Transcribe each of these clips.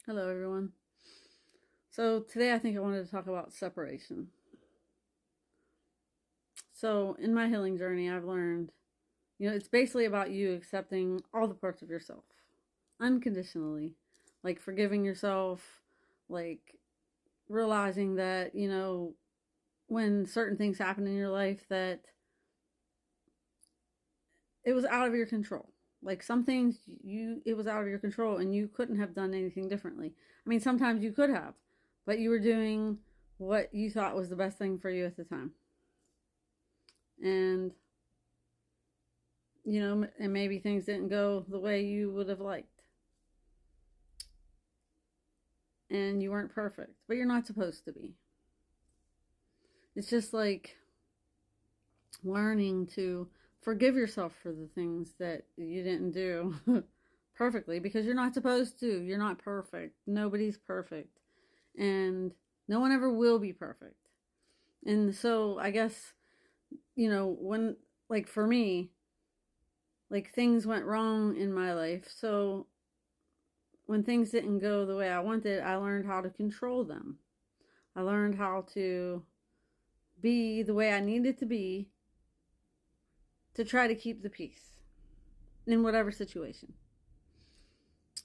Hello, everyone. So, today I think I wanted to talk about separation. So, in my healing journey, I've learned, it's basically about you accepting all the parts of yourself unconditionally, like forgiving yourself, like realizing that, when certain things happen in your life, that it was out of your control. Like some things it was out of your control and you couldn't have done anything differently. I mean, sometimes you could have, but you were doing what you thought was the best thing for you at the time. And and maybe things didn't go the way you would have liked. And you weren't perfect, but you're not supposed to be. It's just like learning to forgive yourself for the things that you didn't do perfectly because you're not supposed to. You're not perfect. Nobody's perfect. And no one ever will be perfect. And so I guess, when, like for me, like things went wrong in my life. So when things didn't go the way I wanted, I learned how to control them. I learned how to be the way I needed to be to try to keep the peace in whatever situation.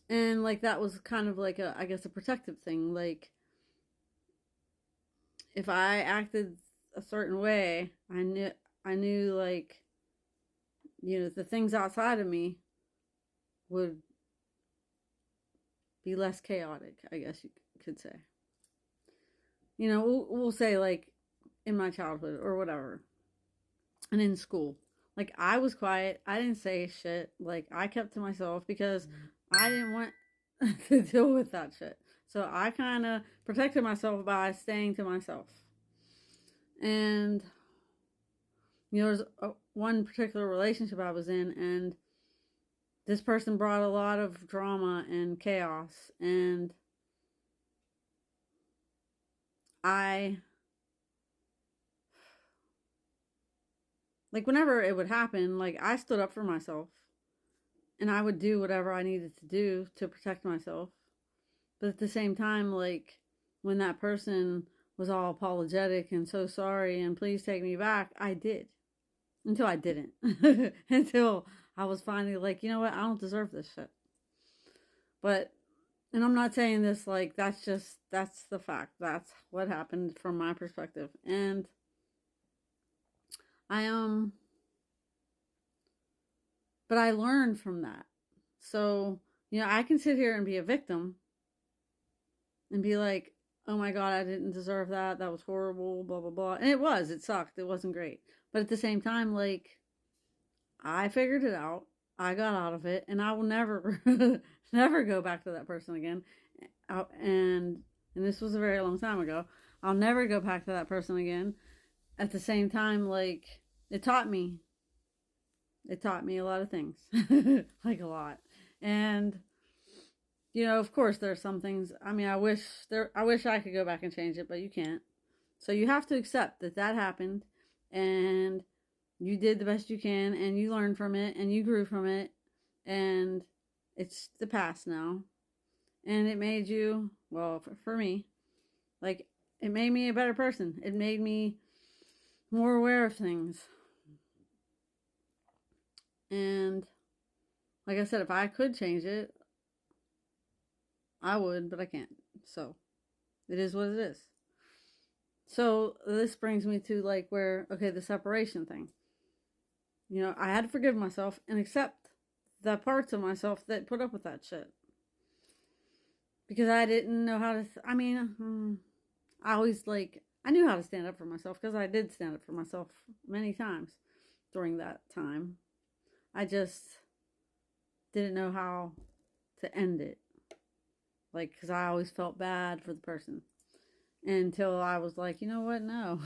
And like that was kind of like I guess a protective thing. Like if I acted a certain way, I knew like the things outside of me would be less chaotic, I guess you could say. We'll say like in my childhood or whatever, and in school. Like I was quiet. I didn't say shit. Like I kept to myself because I didn't want to deal with that shit. So I kind of protected myself by staying to myself. And there's one particular relationship I was in, and this person brought a lot of drama and chaos, and I like whenever it would happen, like I stood up for myself and I would do whatever I needed to do to protect myself. But at the same time, like when that person was all apologetic and so sorry and please take me back, I did. Until I didn't. Until I was finally like, you know what, I don't deserve this shit. But and I'm not saying this like that's the fact. That's what happened from my perspective. And I but I learned from that. So, I can sit here and be a victim and be like, oh my God, I didn't deserve that. That was horrible, blah, blah, blah. And it sucked. It wasn't great. But at the same time, like, I figured it out. I got out of it, and I will never, never go back to that person again. And this was a very long time ago. I'll never go back to that person again. At the same time, like, it taught me. It taught me a lot of things, like a lot. And of course there are some things. I mean, I wish I could go back and change it, but you can't. So you have to accept that that happened and you did the best you can and you learned from it and you grew from it and it's the past now. And it made you, well, for me, like it made me a better person. It made me more aware of things. And like I said, if I could change it, I would, but I can't. So it is what it is. So this brings me to like where, okay, the separation thing. I had to forgive myself and accept the parts of myself that put up with that shit. Because I didn't know how to, I always like, I knew how to stand up for myself because I did stand up for myself many times during that time. I just didn't know how to end it. Like, because I always felt bad for the person until I was like, you know what? No,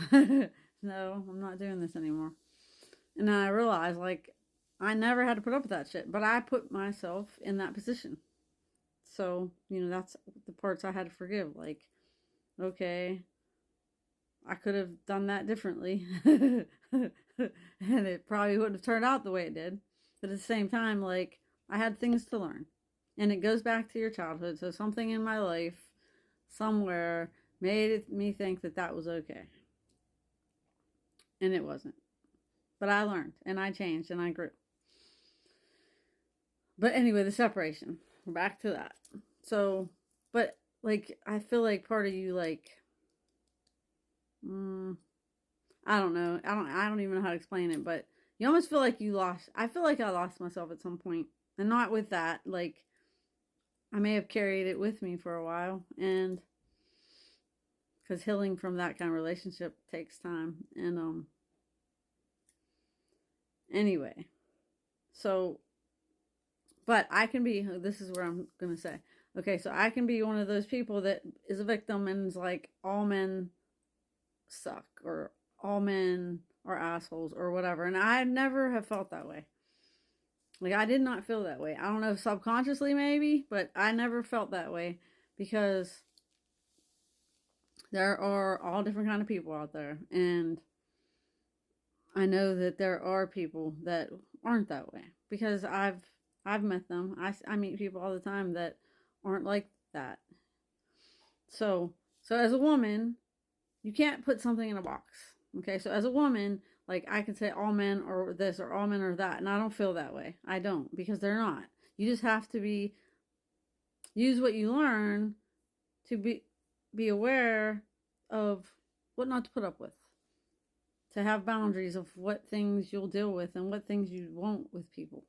no, I'm not doing this anymore. And then I realized, like, I never had to put up with that shit, but I put myself in that position. So, that's the parts I had to forgive. Like, okay, I could have done that differently. And it probably wouldn't have turned out the way it did. But at the same time, like, I had things to learn. And it goes back to your childhood. So something in my life somewhere made me think that that was okay. And it wasn't. But I learned and I changed and I grew. But anyway, the separation. We're back to that. So, but like, I feel like part of you, like, I don't know. I don't even know how to explain it, but you almost feel like you lost. I feel like I lost myself at some point, and not with that. Like, I may have carried it with me for a while, and because healing from that kind of relationship takes time. And anyway, so, but I can be. This is where I'm gonna say. Okay, so I can be one of those people that is a victim and is like, all men suck, or all men are assholes, or whatever. And I never have felt that way. Like, I did not feel that way. I don't know, subconsciously maybe, but I never felt that way, because there are all different kind of people out there, and I know that there are people that aren't that way, because I've met them. I meet people all the time that aren't like that. So as a woman, you can't put something in a box. Okay, so as a woman, like, I can say all men are this or all men are that, and I don't feel that way. I don't, because they're not. You just have to use what you learn to be aware of what not to put up with, to have boundaries of what things you'll deal with and what things you won't with people.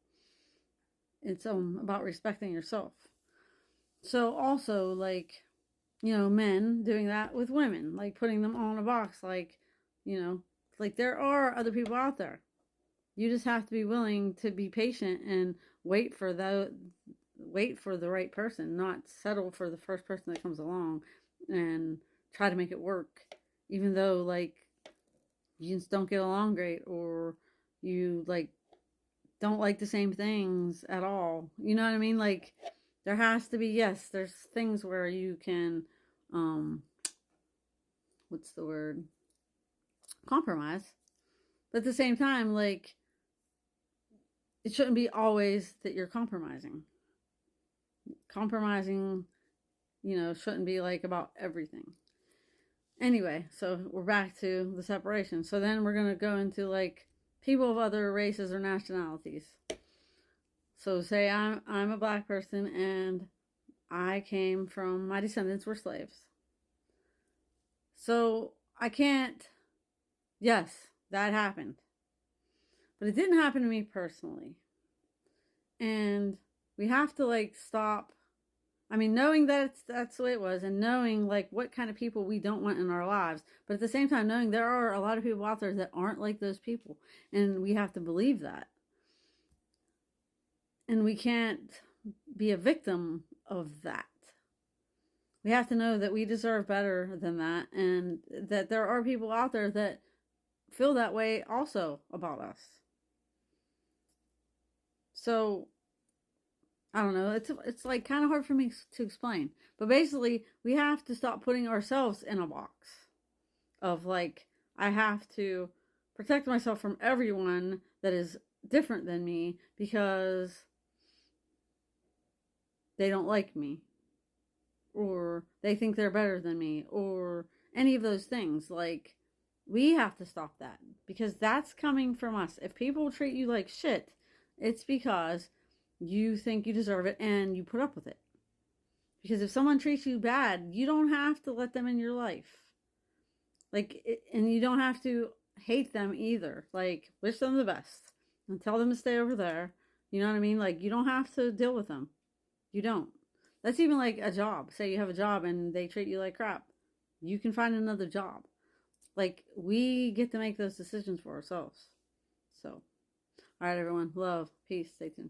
It's about respecting yourself. So also, like, men doing that with women, like putting them all in a box, like, like, there are other people out there. You just have to be willing to be patient and wait for the right person, not settle for the first person that comes along and try to make it work, even though, like, you just don't get along great, or you, like, don't like the same things at all. You know what I mean? Like, there has to be, yes, there's things where you can, what's the word? Compromise. But at the same time, like, it shouldn't be always that you're compromising. Compromising, shouldn't be like about everything. Anyway, so we're back to the separation. So then we're going to go into, like, people of other races or nationalities. So say I'm a black person, and I came from, my descendants were slaves. So I can't, yes, that happened. But it didn't happen to me personally. And we have to, like, stop. I mean, knowing that that's the way it was, and knowing, like, what kind of people we don't want in our lives, but at the same time knowing there are a lot of people out there that aren't like those people, and we have to believe that. And we can't be a victim of that. We have to know that we deserve better than that, and that there are people out there that feel that way also about us. So, I don't know, it's like kind of hard for me to explain. But basically, we have to stop putting ourselves in a box of, like, I have to protect myself from everyone that is different than me because they don't like me, or they think they're better than me, or any of those things. Like, we have to stop that, because that's coming from us. If people treat you like shit, it's because you think you deserve it and you put up with it. Because if someone treats you bad, you don't have to let them in your life. Like, and you don't have to hate them either. Like, wish them the best and tell them to stay over there. You know what I mean? Like, you don't have to deal with them. You don't. That's even like a job. Say you have a job and they treat you like crap. You can find another job. Like, we get to make those decisions for ourselves. So, all right, everyone. Love, peace, stay tuned.